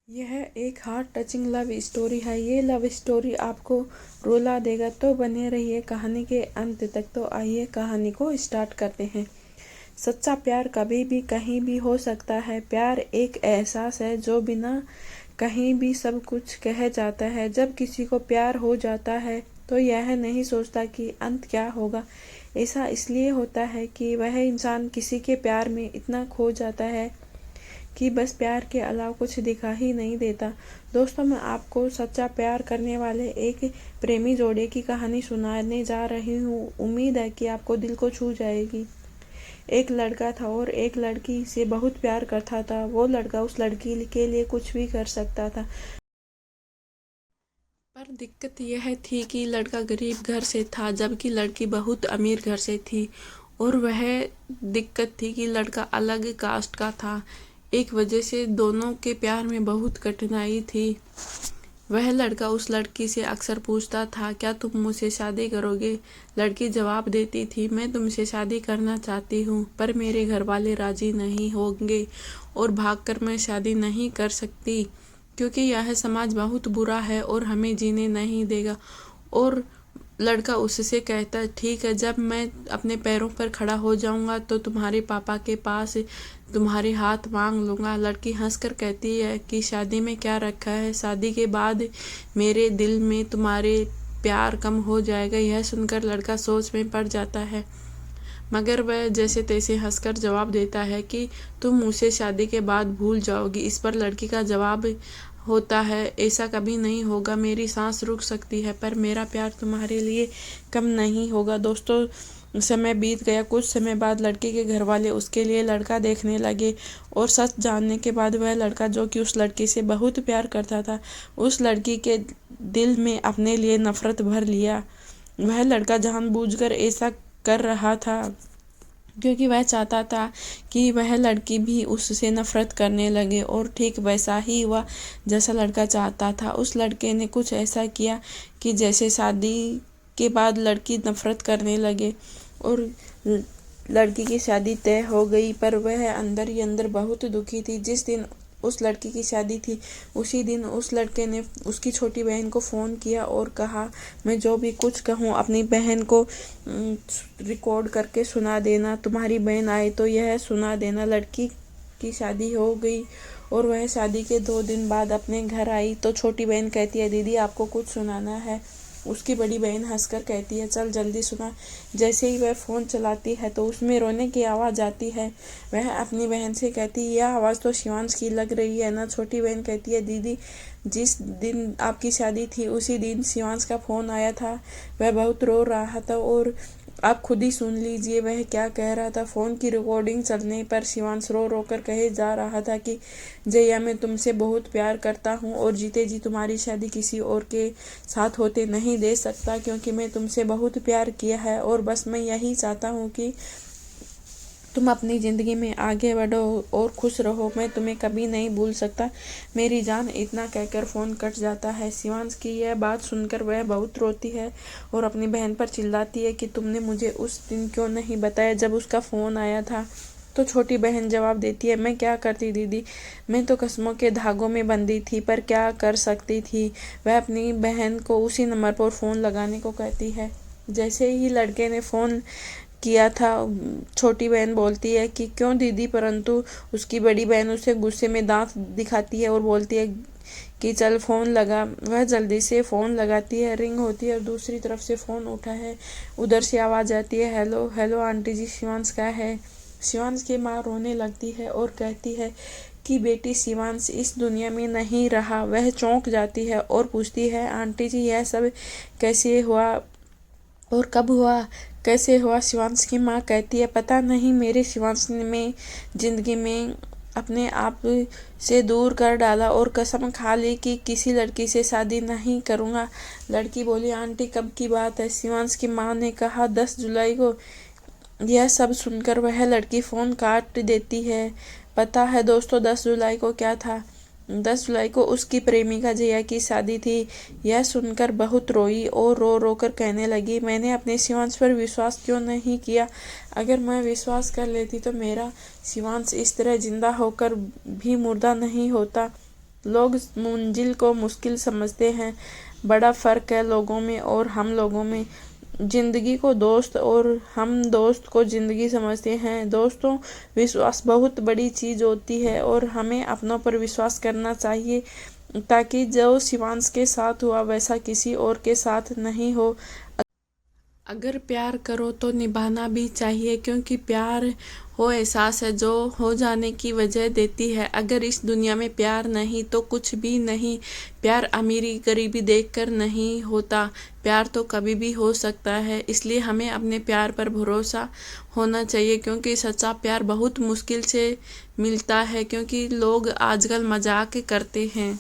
यह एक heart touching love story है। ये लव स्टोरी आपको रुला देगा, तो बने रहिए कहानी के अंत तक। तो आइए कहानी को स्टार्ट करते हैं। सच्चा प्यार कभी भी कहीं भी हो सकता है। प्यार एक एहसास है जो बिना कहीं भी सब कुछ कह जाता है। जब किसी को प्यार हो जाता है तो यह नहीं सोचता कि अंत क्या होगा। ऐसा इसलिए होता है कि वह इंसान किसी के प्यार में इतना खो जाता है कि बस प्यार के अलावा कुछ दिखा ही नहीं देता। दोस्तों, मैं आपको सच्चा प्यार करने वाले एक प्रेमी जोड़े की कहानी सुनाने जा रही हूँ। उम्मीद है कि आपको दिल को छू जाएगी। एक लड़का था और एक लड़की से बहुत प्यार करता था। वो लड़का उस लड़की के लिए कुछ भी कर सकता था, पर दिक्कत यह थी कि लड़का गरीब घर से था जबकि लड़की बहुत अमीर घर से थी। और वह दिक्कत थी कि लड़का अलग कास्ट का था। एक वजह से दोनों के प्यार में बहुत कठिनाई थी। वह लड़का उस लड़की से अक्सर पूछता था, क्या तुम मुझसे शादी करोगे? लड़की जवाब देती थी, मैं तुमसे शादी करना चाहती हूँ, पर मेरे घर वाले राजी नहीं होंगे और भागकर मैं शादी नहीं कर सकती क्योंकि यह समाज बहुत बुरा है और हमें जीने नहीं देगा। और लड़का उससे कहता, ठीक है, जब मैं अपने पैरों पर खड़ा हो जाऊंगा तो तुम्हारे पापा के पास तुम्हारे हाथ मांग लूंगा। लड़की हंसकर कहती है कि शादी में क्या रखा है, शादी के बाद मेरे दिल में तुम्हारे प्यार कम हो जाएगा। यह सुनकर लड़का सोच में पड़ जाता है, मगर वह जैसे तैसे हंसकर जवाब देता है कि तुम मुझसे शादी के बाद भूल जाओगी। इस पर लड़की का जवाब होता है, ऐसा कभी नहीं होगा। मेरी सांस रुक सकती है पर मेरा प्यार तुम्हारे लिए कम नहीं होगा। दोस्तों, समय बीत गया। कुछ समय बाद लड़की के घर वाले उसके लिए लड़का देखने लगे और सच जानने के बाद वह लड़का, जो कि उस लड़की से बहुत प्यार करता था, उस लड़की के दिल में अपने लिए नफरत भर लिया। वह लड़का जानबूझकर ऐसा कर रहा था क्योंकि वह चाहता था कि वह लड़की भी उससे नफरत करने लगे। और ठीक वैसा ही हुआ जैसा लड़का चाहता था। उस लड़के ने कुछ ऐसा किया कि जैसे शादी के बाद लड़की नफरत करने लगे और लड़की की शादी तय हो गई, पर वह अंदर ही अंदर बहुत दुखी थी। जिस दिन उस लड़की की शादी थी उसी दिन उस लड़के ने उसकी छोटी बहन को फ़ोन किया और कहा, मैं जो भी कुछ कहूँ अपनी बहन को रिकॉर्ड करके सुना देना। तुम्हारी बहन आए तो यह सुना देना। लड़की की शादी हो गई और वह शादी के 2 दिन बाद अपने घर आई तो छोटी बहन कहती है, दीदी आपको कुछ सुनाना है। उसकी बड़ी बहन हंसकर कहती है, चल जल्दी सुना। जैसे ही वह फ़ोन चलाती है तो उसमें रोने की आवाज़ आती है। वह अपनी बहन से कहती है, यह आवाज़ तो शिवांश की लग रही है ना। छोटी बहन कहती है, दीदी जिस दिन आपकी शादी थी उसी दिन शिवांश का फ़ोन आया था। वह बहुत रो रहा था और आप खुद ही सुन लीजिए वह क्या कह रहा था। फ़ोन की रिकॉर्डिंग चलने पर शिवांश रो रो कर कहे जा रहा था कि जया, मैं तुमसे बहुत प्यार करता हूँ और जीते जी तुम्हारी शादी किसी और के साथ होते नहीं दे सकता क्योंकि मैं तुमसे बहुत प्यार किया है और बस मैं यही चाहता हूँ कि तुम अपनी ज़िंदगी में आगे बढ़ो और खुश रहो। मैं तुम्हें कभी नहीं भूल सकता मेरी जान। इतना कहकर फ़ोन कट जाता है। शिवांश की यह बात सुनकर वह बहुत रोती है और अपनी बहन पर चिल्लाती है कि तुमने मुझे उस दिन क्यों नहीं बताया जब उसका फ़ोन आया था। तो छोटी बहन जवाब देती है, मैं क्या करती दीदी, मैं तो कसमों के धागों में बंधी थी, पर क्या कर सकती थी। वह अपनी बहन को उसी नंबर पर फ़ोन लगाने को कहती है। जैसे ही लड़के ने फ़ोन किया था, छोटी बहन बोलती है कि क्यों दीदी, परंतु उसकी बड़ी बहन उसे गुस्से में दांत दिखाती है और बोलती है कि चल फ़ोन लगा। वह जल्दी से फ़ोन लगाती है, रिंग होती है और दूसरी तरफ से फ़ोन उठा है। उधर से आवाज़ आती है, हेलो हेलो आंटी जी, शिवांश का है। शिवांश की माँ रोने लगती है और कहती है कि बेटी, शिवांश इस दुनिया में नहीं रहा। वह चौंक जाती है और पूछती है, आंटी जी यह सब कैसे हुआ और कब हुआ, कैसे हुआ? शिवांश की माँ कहती है, पता नहीं, मेरे शिवांश ने में ज़िंदगी में अपने आप से दूर कर डाला और कसम खा ली कि किसी लड़की से शादी नहीं करूँगा। लड़की बोली, आंटी कब की बात है? शिवांश की माँ ने कहा, 10 जुलाई को। यह सब सुनकर वह लड़की फ़ोन काट देती है। पता है दोस्तों 10 जुलाई को क्या था? 10 जुलाई को उसकी प्रेमिका जया की शादी थी। यह सुनकर बहुत रोई और रो रो कर कहने लगी, मैंने अपने शिवांश पर विश्वास क्यों नहीं किया। अगर मैं विश्वास कर लेती तो मेरा शिवांश इस तरह जिंदा होकर भी मुर्दा नहीं होता। लोग मंजिल को मुश्किल समझते हैं। बड़ा फ़र्क है लोगों में और हम लोगों में। ज़िंदगी को दोस्त और हम दोस्त को ज़िंदगी समझते हैं। दोस्तों, विश्वास बहुत बड़ी चीज़ होती है और हमें अपनों पर विश्वास करना चाहिए ताकि जो शिवांश के साथ हुआ वैसा किसी और के साथ नहीं हो। अगर प्यार करो तो निभाना भी चाहिए, क्योंकि प्यार वो एहसास है जो हो जाने की वजह देती है। अगर इस दुनिया में प्यार नहीं तो कुछ भी नहीं। प्यार अमीरी गरीबी देखकर नहीं होता, प्यार तो कभी भी हो सकता है। इसलिए हमें अपने प्यार पर भरोसा होना चाहिए, क्योंकि सच्चा प्यार बहुत मुश्किल से मिलता है, क्योंकि लोग आजकल मजाक करते हैं।